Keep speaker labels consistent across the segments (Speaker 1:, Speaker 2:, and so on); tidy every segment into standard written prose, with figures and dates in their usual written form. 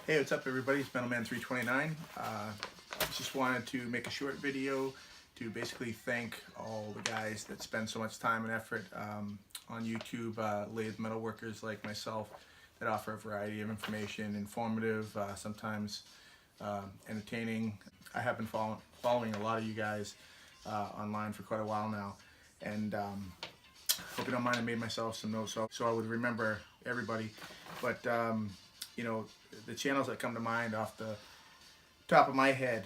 Speaker 1: Hey, what's up everybody? It's Metalman329. Just wanted to make a short video to basically thank all the guys that spend so much time and effort on YouTube, lathe metal workers like myself that offer a variety of information, informative, sometimes entertaining. I have been following a lot of you guys online for quite a while now, and hope you don't mind I made myself some notes so I would remember everybody. But you know, the channels that come to mind off the top of my head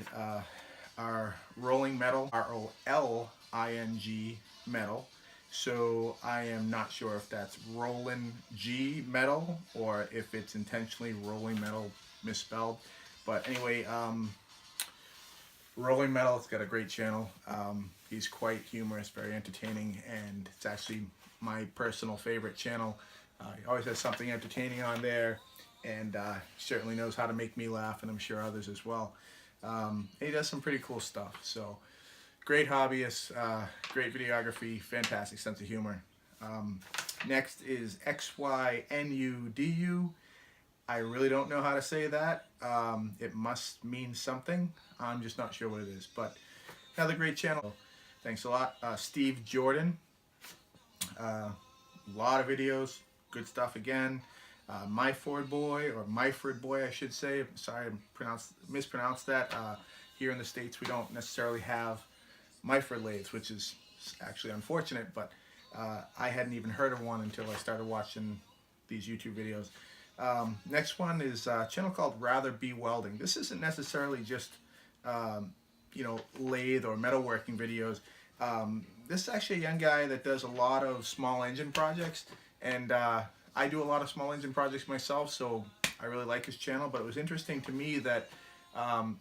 Speaker 1: are Rolling Metal, R-O-L-I-N-G Metal. So I am not sure if that's Rollin' G Metal or if it's intentionally Rolling Metal misspelled. But anyway, Rolling Metal, it's got a great channel. He's quite humorous, very entertaining, and it's actually my personal favorite channel. He always has something entertaining on there, and certainly knows how to make me laugh, and I'm sure others as well. He does some pretty cool stuff. So great hobbyist, great videography, fantastic sense of humor. Next is XYNUDU. I really don't know how to say that. It must mean something. I'm just not sure what it is, but another great channel. Thanks a lot. Steve Jordan. A lot of videos, good stuff again. Myford Boy, or Myford Boy I should say. Sorry I mispronounced that. Here in the States we don't necessarily have Myford lathes, which is actually unfortunate, but I hadn't even heard of one until I started watching these YouTube videos. Next one is a channel called Rather Be Welding. This isn't necessarily just you know, lathe or metalworking videos. This is actually a young guy that does a lot of small engine projects, and I do a lot of small engine projects myself, so I really like his channel. But it was interesting to me that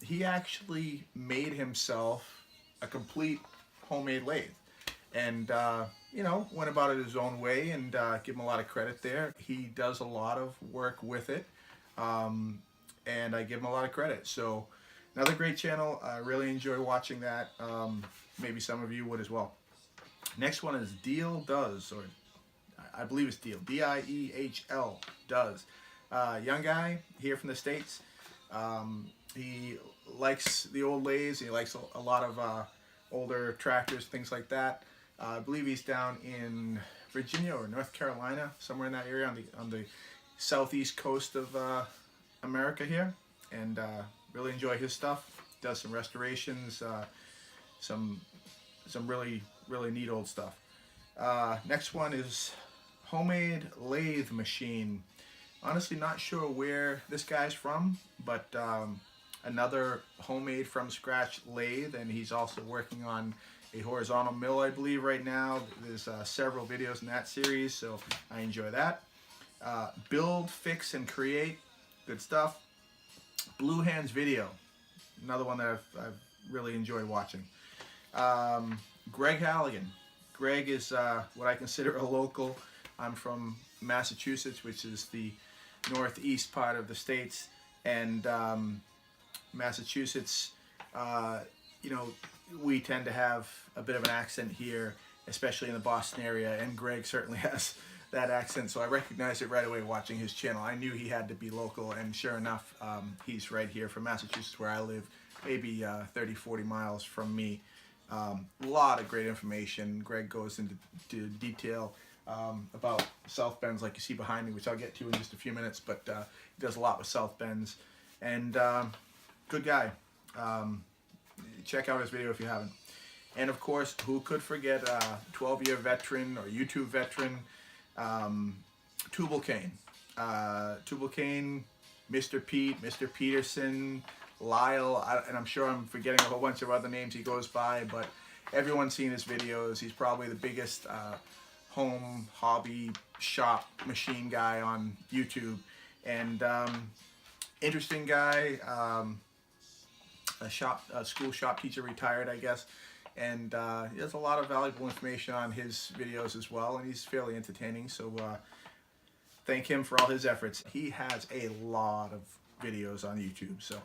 Speaker 1: he actually made himself a complete homemade lathe, and you know, went about it his own way, and give him a lot of credit there. He does a lot of work with it, and I give him a lot of credit. So another great channel. I really enjoy watching that. Maybe some of you would as well. Next one is Deal Does, or I believe it's Deal, D-I-E-H-L, Does. Young guy here from the States. He likes the old lathes. He likes a lot of older tractors, things like that. I believe he's down in Virginia or North Carolina, somewhere in that area on the southeast coast of America here, and really enjoy his stuff. Does some restorations, some really neat old stuff. Next one is Homemade Lathe Machine. Honestly, not sure where this guy's from, but another homemade from scratch lathe, and he's also working on a horizontal mill, I believe, right now. There's several videos in that series, so I enjoy that. Build, Fix, and Create, good stuff. Blue Hands Video, another one that I've really enjoyed watching. Greg Halligan. Greg is what I consider a local. I'm from Massachusetts, which is the northeast part of the States, and Massachusetts, you know, we tend to have a bit of an accent here, especially in the Boston area, and Greg certainly has that accent, so I recognized it right away watching his channel. I knew he had to be local, and sure enough, he's right here from Massachusetts, where I live, maybe 30-40 miles from me. A lot of great information. Greg goes into detail about South Bends, like you see behind me, which I'll get to in just a few minutes, but he does a lot with South Bends, and good guy. Check out his video if you haven't. And of course, who could forget 12-year veteran or YouTube veteran, Tubal Cain. Tubal Cain, Mr. Pete, Mr. Peterson, Lyle, and I'm sure I'm forgetting a whole bunch of other names he goes by, but everyone's seen his videos. He's probably the biggest home hobby shop machine guy on YouTube, and interesting guy. A school shop teacher, retired, I guess, and he has a lot of valuable information on his videos as well, and he's fairly entertaining, so thank him for all his efforts. He has a lot of videos on YouTube, so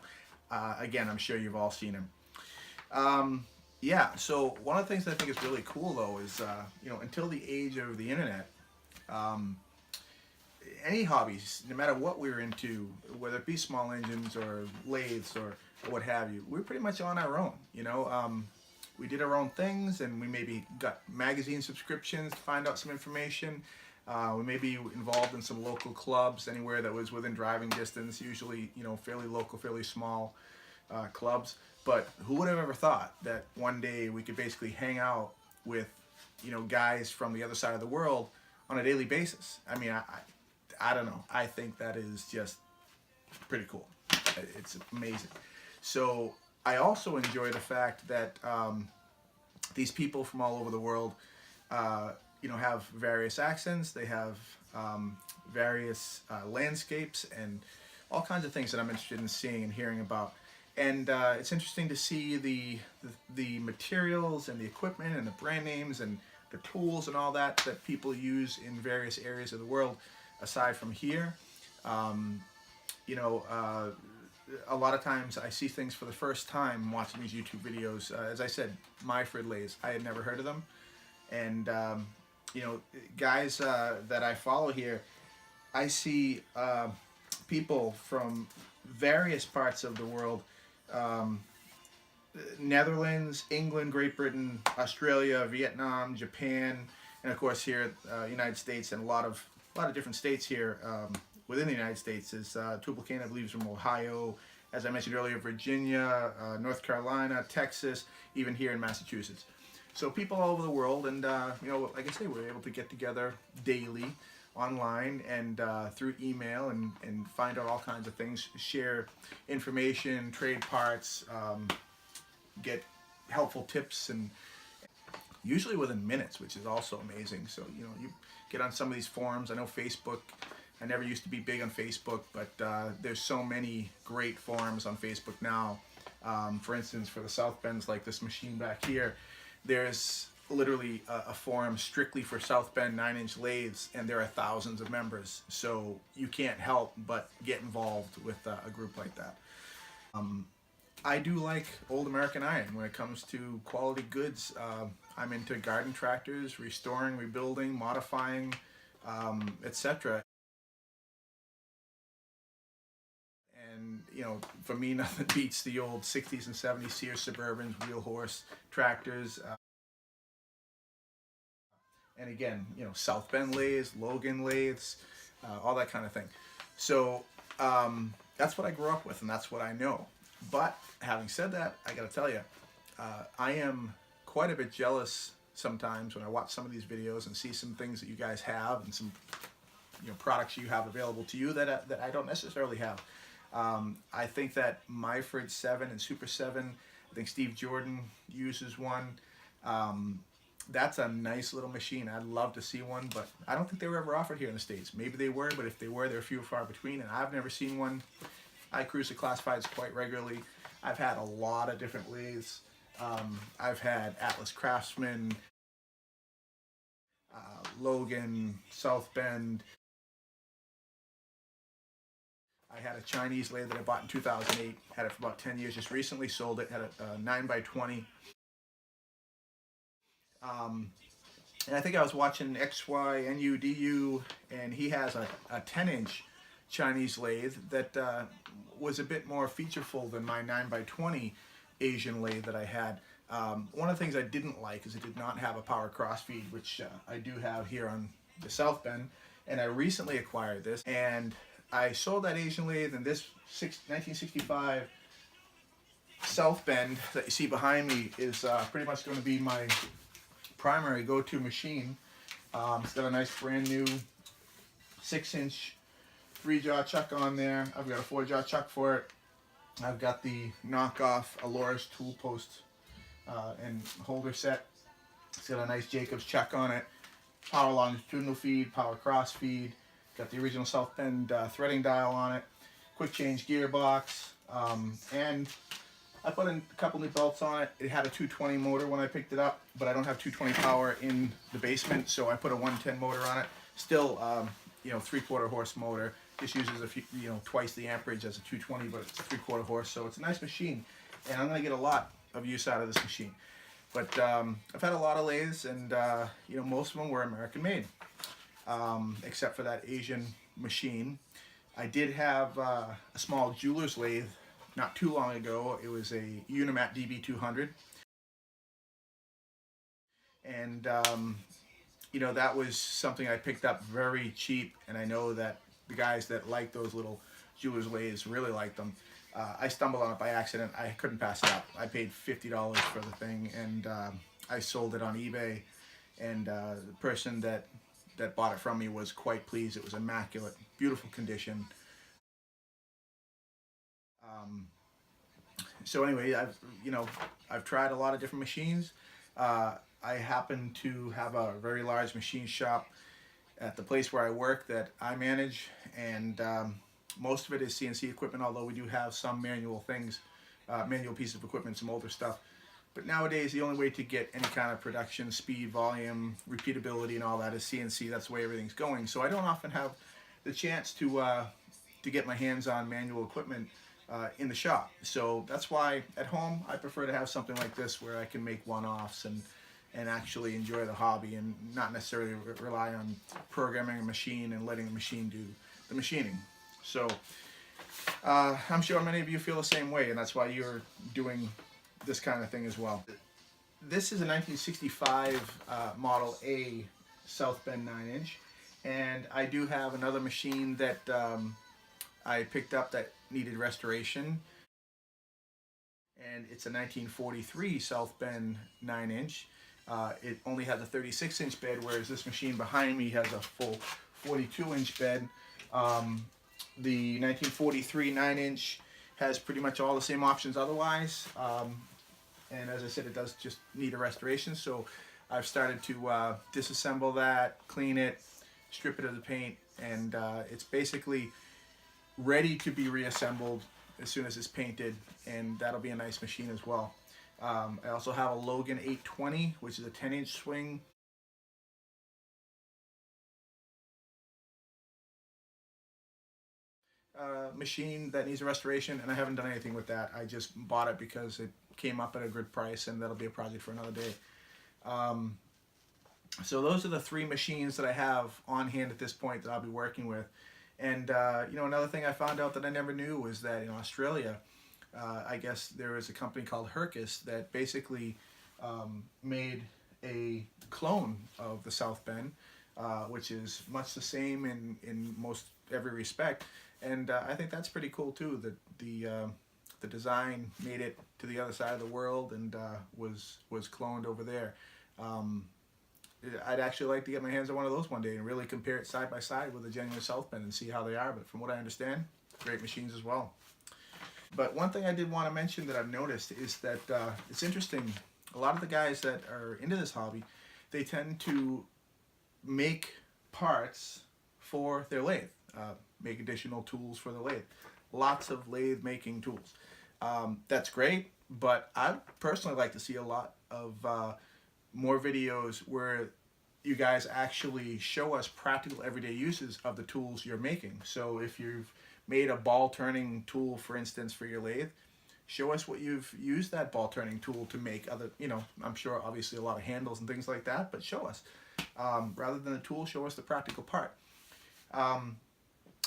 Speaker 1: again, I'm sure you've all seen him. Yeah, so one of the things that I think is really cool though is, you know, until the age of the internet, any hobbies, no matter what we were into, whether it be small engines or lathes or what have you, we're pretty much on our own. We did our own things, and we maybe got magazine subscriptions to find out some information. We may be involved in some local clubs anywhere that was within driving distance, usually, fairly local, fairly small clubs. But who would have ever thought that one day we could basically hang out with, guys from the other side of the world on a daily basis? I mean, I don't know. I think that is just pretty cool. It's amazing. So I also enjoy the fact that these people from all over the world, have various accents. They have various landscapes and all kinds of things that I'm interested in seeing and hearing about. And it's interesting to see the materials and the equipment and the brand names and the tools and all that people use in various areas of the world aside from here. A lot of times I see things for the first time watching these YouTube videos. As I said, Myford lathes, I had never heard of them. And, guys that I follow here, I see people from various parts of the world, Netherlands, England, Great Britain, Australia, Vietnam, Japan, and of course here, United States, and a lot of different states here within the United States. Is Tupelcane, I believe, is from Ohio, as I mentioned earlier, Virginia, North Carolina, Texas, even here in Massachusetts. So people all over the world, and like I say, we're able to get together daily online and through email and find out all kinds of things, share information, trade parts, get helpful tips, and usually within minutes, which is also amazing. So you get on some of these forums. I know Facebook, I never used to be big on Facebook, but there's so many great forums on Facebook now. For instance, for the South Bends, like this machine back here, there's literally a forum strictly for South Bend 9-inch lathes, and there are thousands of members. So you can't help but get involved with a group like that. I do like old American iron when it comes to quality goods. I'm into garden tractors, restoring, rebuilding, modifying, etc. And for me, nothing beats the old 60s and 70s Sears Suburbans, wheel horse tractors. And again, South Bend lathes, Logan lathes, all that kind of thing. So that's what I grew up with, and that's what I know. But having said that, I got to tell you, I am quite a bit jealous sometimes when I watch some of these videos and see some things that you guys have and some products you have available to you that I don't necessarily have. I think that Myford 7 and Super 7, I think Steve Jordan uses one. That's a nice little machine. I'd love to see one, but I don't think they were ever offered here in the States. Maybe they were, but if they were, they're few and far between, and I've never seen one. I cruise the classifieds quite regularly. I've had a lot of different lathes. I've had Atlas Craftsman, Logan, South Bend. I had a Chinese lathe that I bought in 2008. Had it for about 10 years. Just recently sold it. Had a 9x20. And I think I was watching XYNUDU, and he has a 10-inch Chinese lathe that was a bit more featureful than my 9x20 Asian lathe that I had. One of the things I didn't like is it did not have a power crossfeed, which I do have here on the South Bend. And I recently acquired this, and I sold that Asian lathe, and this 1965 South Bend that you see behind me is pretty much going to be my primary go-to machine. It's got a nice brand new 6-inch 3-jaw chuck on there. I've got a 4-jaw chuck for it. I've got the knockoff Aloris tool post and holder set. It's got a nice Jacobs chuck on it. Power longitudinal feed, power cross feed. Got the original South Bend threading dial on it. Quick change gearbox. And I put in a couple new belts on it. It had a 220 motor when I picked it up, but I don't have 220 power in the basement, so I put a 110 motor on it. Still, 3/4 horse motor. Just uses a few, twice the amperage as a 220, but it's 3/4 horse, so it's a nice machine, and I'm gonna get a lot of use out of this machine. But I've had a lot of lathes, and most of them were American made. except for that Asian machine. I did have a small jeweler's lathe not too long ago. It was a Unimat DB200, and you know, that was something I picked up very cheap, and I know that the guys that like those little jeweler's lathes really like them. I stumbled on it by accident. I couldn't pass it up. I paid $50 for the thing, and I sold it on eBay, and the person that bought it from me was quite pleased. It was immaculate, beautiful condition. Um, so anyway, I've tried a lot of different machines. I happen to have a very large machine shop at the place where I work that I manage, and most of it is CNC equipment, although we do have some manual things, manual pieces of equipment, some older stuff. But nowadays, the only way to get any kind of production, speed, volume, repeatability, and all that is CNC. That's the way everything's going. So I don't often have the chance to get my hands on manual equipment in the shop. So that's why at home I prefer to have something like this where I can make one-offs and actually enjoy the hobby and not necessarily rely on programming a machine and letting the machine do the machining. So I'm sure many of you feel the same way, and that's why you're doing this kind of thing as well. This is a 1965 Model A South Bend 9-inch, and I do have another machine that I picked up that needed restoration, and it's a 1943 South Bend 9-inch. It only has a 36-inch bed, whereas this machine behind me has a full 42-inch bed. The 1943 9-inch has pretty much all the same options otherwise, and as I said, it does just need a restoration. So I've started to disassemble that, clean it, strip it of the paint, and it's basically ready to be reassembled as soon as it's painted, and that'll be a nice machine as well. I also have a Logan 820, which is a 10-inch swing. Machine that needs a restoration, and I haven't done anything with that. I just bought it because it came up at a good price, and that'll be a project for another day. So those are the three machines that I have on hand at this point that I'll be working with. And another thing I found out that I never knew was that in Australia, I guess there is a company called Hercus that basically made a clone of the South Bend, which is much the same in most every respect. And I think that's pretty cool too, that the design made it to the other side of the world and was cloned over there. I'd actually like to get my hands on one of those one day and really compare it side by side with a genuine South Bend and see how they are. But from what I understand, great machines as well. But one thing I did want to mention that I've noticed is that it's interesting. A lot of the guys that are into this hobby, they tend to make parts for their lathe, make additional tools for the lathe. Lots of lathe making tools. That's great, but I'd personally like to see a lot of more videos where you guys actually show us practical everyday uses of the tools you're making. So if you've made a ball turning tool, for instance, for your lathe, show us what you've used that ball turning tool to make. Other, I'm sure obviously a lot of handles and things like that, but show us. Rather than the tool, show us the practical part.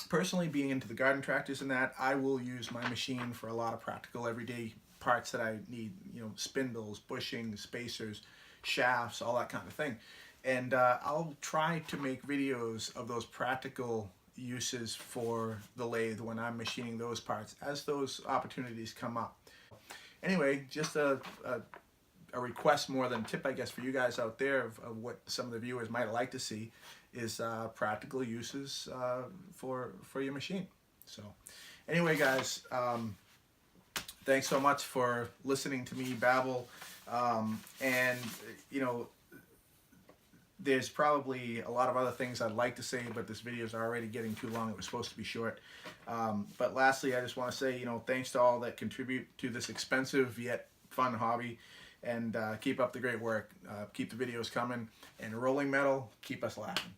Speaker 1: Personally, being into the garden tractors and that, I will use my machine for a lot of practical everyday parts that I need, spindles, bushing, spacers, shafts, all that kind of thing. And I'll try to make videos of those practical uses for the lathe when I'm machining those parts as those opportunities come up. Anyway, just a request more than a tip, I guess, for you guys out there of what some of the viewers might like to see is practical uses for your machine. So anyway, guys, thanks so much for listening to me babble. And there's probably a lot of other things I'd like to say, but this video is already getting too long. It was supposed to be short. But lastly, I just want to say, thanks to all that contribute to this expensive yet fun hobby, and keep up the great work. Keep the videos coming, and rolling metal, keep us laughing.